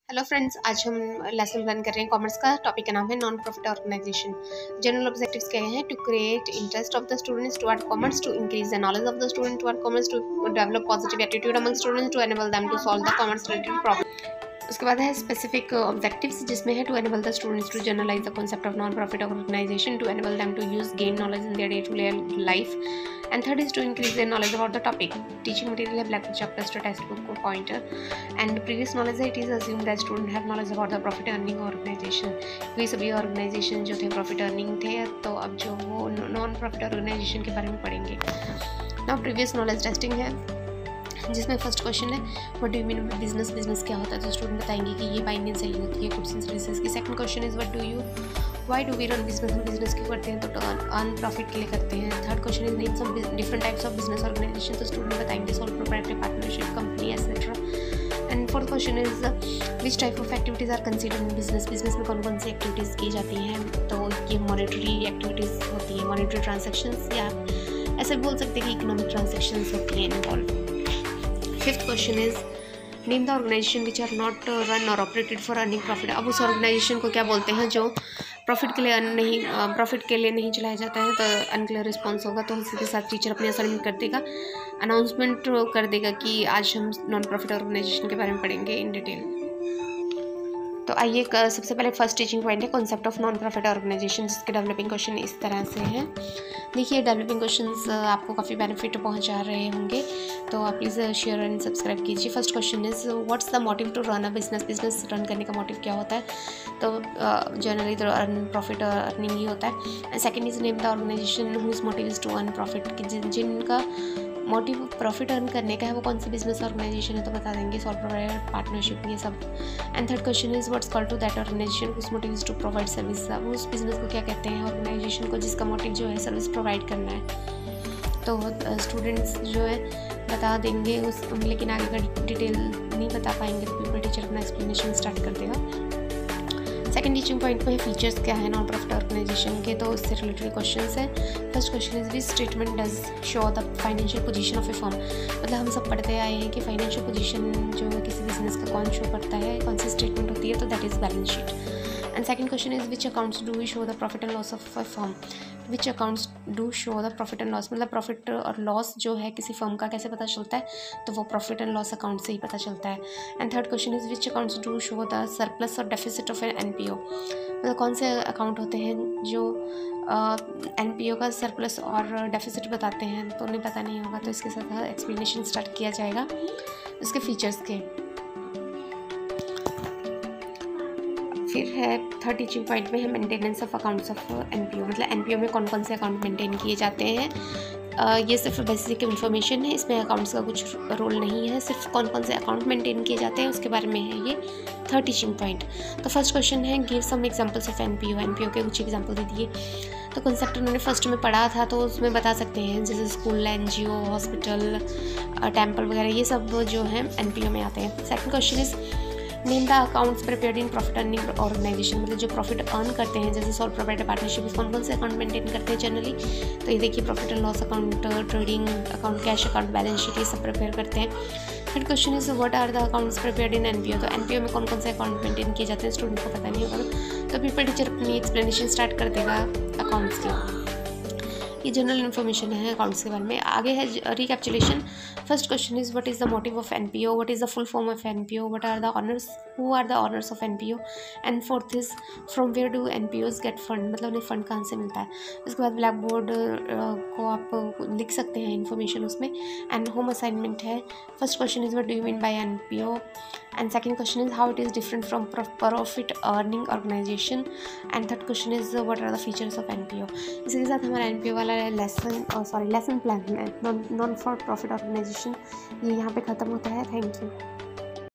Hello friends, आज हम lesson learn कर रहे हैं। कॉमर्स का टॉपिक का नाम है non profit organisation. General objectives क्या हैं? To create interest of the students toward commerce, to increase the knowledge of the student toward commerce, to develop positive attitude among students, to enable them to solve the commerce related problem. उसके बाद है specific objectives, जिसमें है to enable the students to generalise the concept of non profit organisation, to enable them to use gain knowledge in their day to day life, and third is to increase their knowledge about the topic. Teaching material है blackboard chapters to textbook को pointer and previous knowledge है, it is assumed that student have knowledge about the profit earning organization. क्योंकि सभी organisation जो थे profit earning थे, तो अब जो वो नॉन प्रॉफिट ऑर्गेनाइजेशन के बारे में पढ़ेंगे। नाउ प्रीवियस नॉलेज टेस्टिंग है, जिसमें फर्स्ट क्वेश्चन है what do you mean by business, business क्या होता है, तो स्टूडेंट बताएंगे कि ये बाइंग एंड सेलिंग होती है, गुड्स एंड सर्विसेज की। Second question is why do we run business, हम बिजनेस क्यों करते हैं, तो अर्न प्रॉफिट के लिए करते हैं। Third question is name some different types of business organisation, तो स्टूडेंट बताएंगे sole proprietary, partnership, company etcetera. And fourth question is which type of activities are considered in business, business में कौन कौन सी activities की जाती हैं, तो ये मॉनेटरी एक्टिविटीज़ होती है, मॉनेटरी ट्रांजेक्शंस, या ऐसे भी बोल सकते हैं कि इकोनॉमिक ट्रांजेक्शंस होती हैं involve. Fifth question is name the organisation which are not run और ऑपरेटेड फॉर अर्निंग प्रॉफिट। अब उस ऑर्गेनाइजेशन को क्या बोलते हैं जो प्रॉफिट के लिए नहीं चलाया जाता है, तो अनक्लियर रिस्पॉन्स होगा, तो इसी के साथ टीचर अपने असाइनमेंट कर देगा, अनाउंसमेंट कर देगा कि आज हम नॉन प्रॉफिट ऑर्गेनाइजेशन के बारे में पढ़ेंगे इन डिटेल। तो आइए सबसे पहले फर्स्ट टीचिंग पॉइंट है concept of non profit organisation, जिसके डेवलपिंग क्वेश्चन इस तरह से हैं। देखिए डेवलपिंग क्वेश्चंस आपको काफ़ी बेनिफिट पहुंचा रहे होंगे, तो आप प्लीज़ शेयर एंड सब्सक्राइब कीजिए। First question is what's the motive to run a business, business run करने का मोटिव क्या होता है, तो जनरली तो अर्न प्रॉफिट अर्निंग ही होता है। And second is name the organisation whose motive is to earn profit, जिनका मोटिव प्रॉफिट अर्न करने का है वो कौन सी बिजनेस ऑर्गेनाइजेशन है, तो बता देंगे सोल प्रोवाइडर, पार्टनरशिप, ये सब। And third question is what's called to that organisation whose motive is to provide service, उस बिजनेस को क्या कहते हैं, ऑर्गेनाइजेशन को जिसका मोटिव जो है सर्विस प्रोवाइड करना है। तो स्टूडेंट्स जो है बता देंगे लेकिन आगे का डिटेल नहीं बता पाएंगे, तो पेपर टीचर अपना एक्सप्लेनेशन स्टार्ट कर देगा। सेकंड टीचिंग पॉइंट में फीचर्स क्या है नॉन प्रॉफिट ऑर्गेनाइजेशन के, तो उससे रिलेटेड क्वेश्चंस है। First question is which statement does show the financial position of A firm, मतलब हम सब पढ़ते आए हैं कि फाइनेंशियल पोजीशन जो है किसी बिजनेस का कौन शो करता है, कौन सी स्टेटमेंट होती है, तो that is balance sheet. And second question is which accounts do show the profit and loss of a firm, which accounts do show the profit and loss, मतलब प्रॉफिट और लॉस जो है किसी फर्म का कैसे पता चलता है, तो वो प्रॉफिट एंड लॉस अकाउंट से ही पता चलता है। And third question is which accounts do show the surplus और डेफिसिट ऑफ एन एनपीओ, मतलब कौन से अकाउंट होते हैं जो एनपीओ का सरप्लस और डेफिसिट बताते हैं, तो उन्हें पता नहीं होगा, तो इसके साथ एक्सप्लेनेशन स्टार्ट किया जाएगा इसके फीचर्स के। फिर है थर्ड टीचिंग पॉइंट में है maintenance of accounts of NPO, मतलब एनपीओ में कौन कौन से अकाउंट मेंटेन किए जाते हैं। ये सिर्फ बेसिक इन्फॉर्मेशन है, इसमें अकाउंट्स का कुछ रोल नहीं है, सिर्फ कौन कौन से अकाउंट मेंटेन किए जाते हैं उसके बारे में है ये थर्ड टीचिंग पॉइंट। तो फर्स्ट क्वेश्चन है give some examples of NPO, NPO के कुछ एग्जांपल दे दिए। तो कॉन्सेप्ट उन्होंने फर्स्ट में पढ़ा था, तो उसमें बता सकते हैं जैसे स्कूल, एनजीओ, हॉस्पिटल, टेम्पल वगैरह, ये सब जो है एनपीओ में आते हैं। Second question is name the accounts prepared in profit earning organisation, मतलब जो प्रॉफिट अर्न करते हैं जैसे सोल प्रोवाइडर, पार्टनरशिप, कौन कौन से अकाउंट मेंटेन करते हैं जनरली, तो ये देखिए profit and loss account, trading account, cash account, balance sheet, ये सब प्रिपेयर करते हैं। Third question is what are the accounts prepared in NPO, तो एनपीओ में कौन कौन से अकाउंट मेंटेन किए जाते हैं, स्टूडेंट को पता नहीं होगा, तो पेपर टीचर अपनी एक्सप्लेनेशन स्टार्ट कर देगा अकाउंट्स की। ये जनरल इन्फॉर्मेशन है अकाउंट्स के बारे में। आगे है recapitulation. First question is what is the motive of NPO, what is the full form of NPO, what are the owners, who are the owners of NPO, and fourth is from where do NPOs get fund, मतलब उन्हें fund कहाँ से मिलता है। उसके बाद black board को आप लिख सकते हैं इन्फॉर्मेशन उसमें। एंड होम असाइनमेंट है। First question is what do you mean by NPO, and second question is how it is different from profit earning organisation, and third question is what are the features of NPO. इसी के साथ हमारा NPO वाला lesson plan है non for profit organisation ये यहाँ पे ख़त्म होता है। Thank you.